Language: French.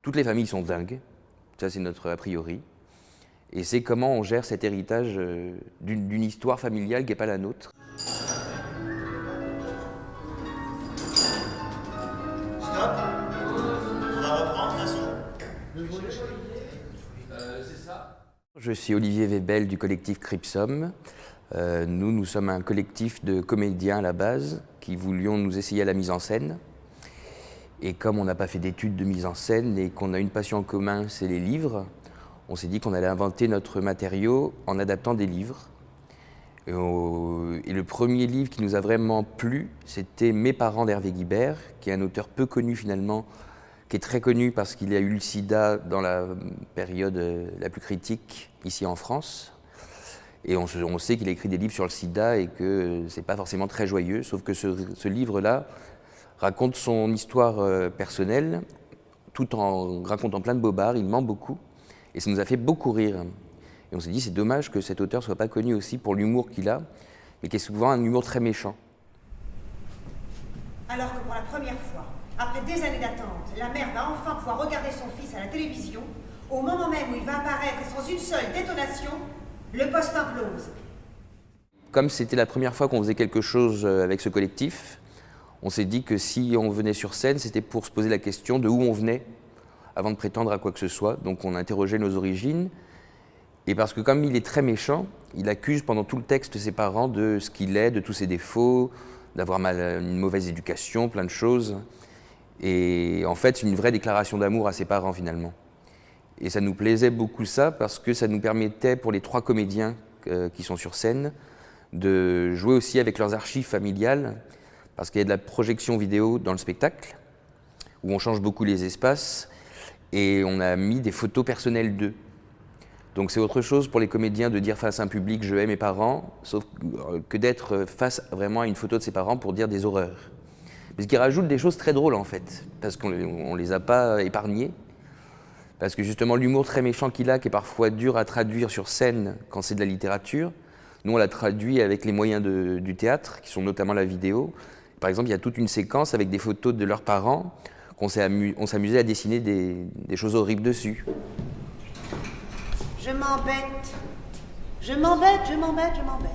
Toutes les familles sont dingues, ça c'est notre a priori. Et c'est comment on gère cet héritage d'une histoire familiale qui n'est pas la nôtre. Stop. On va reprendre de toute façon. C'est ça. Je suis Olivier Webel du collectif Cripsum. Nous sommes un collectif de comédiens à la base qui voulions nous essayer à la mise en scène. Et comme on n'a pas fait d'études de mise en scène et qu'on a une passion en commun, c'est les livres, on s'est dit qu'on allait inventer notre matériau en adaptant des livres. Et le premier livre qui nous a vraiment plu, c'était Mes parents d'Hervé Guibert, qui est un auteur peu connu finalement, qui est très connu parce qu'il a eu le sida dans la période la plus critique ici en France. Et on sait qu'il a écrit des livres sur le sida et que c'est pas forcément très joyeux, sauf que ce livre-là raconte son histoire personnelle, tout en racontant plein de bobards, il ment beaucoup, et ça nous a fait beaucoup rire. Et on s'est dit, c'est dommage que cet auteur ne soit pas connu aussi pour l'humour qu'il a, mais qui est souvent un humour très méchant. Alors que pour la première fois, après des années d'attente, la mère va enfin pouvoir regarder son fils à la télévision, au moment même où il va apparaître sans une seule détonation, le poste implose. Comme c'était la première fois qu'on faisait quelque chose avec ce collectif, on s'est dit que si on venait sur scène, c'était pour se poser la question de où on venait avant de prétendre à quoi que ce soit. Donc on a interrogé nos origines. Et parce que comme il est très méchant, il accuse pendant tout le texte ses parents de ce qu'il est, de tous ses défauts, d'avoir une mauvaise éducation, plein de choses. Et en fait, c'est une vraie déclaration d'amour à ses parents finalement. Et ça nous plaisait beaucoup ça parce que ça nous permettait pour les 3 comédiens qui sont sur scène de jouer aussi avec leurs archives familiales. Parce qu'il y a de la projection vidéo dans le spectacle, où on change beaucoup les espaces, et on a mis des photos personnelles d'eux. Donc c'est autre chose pour les comédiens de dire face à un public « je hais mes parents », sauf que d'être face vraiment à une photo de ses parents pour dire des horreurs. Mais ce qui rajoute des choses très drôles en fait, parce qu'on ne les a pas épargnés. Parce que justement l'humour très méchant qu'il a, qui est parfois dur à traduire sur scène quand c'est de la littérature, nous on l'a traduit avec les moyens du théâtre, qui sont notamment la vidéo. Par exemple, il y a toute une séquence avec des photos de leurs parents qu'on s'amusait à dessiner des choses horribles dessus. Je m'embête, je m'embête, je m'embête, je m'embête.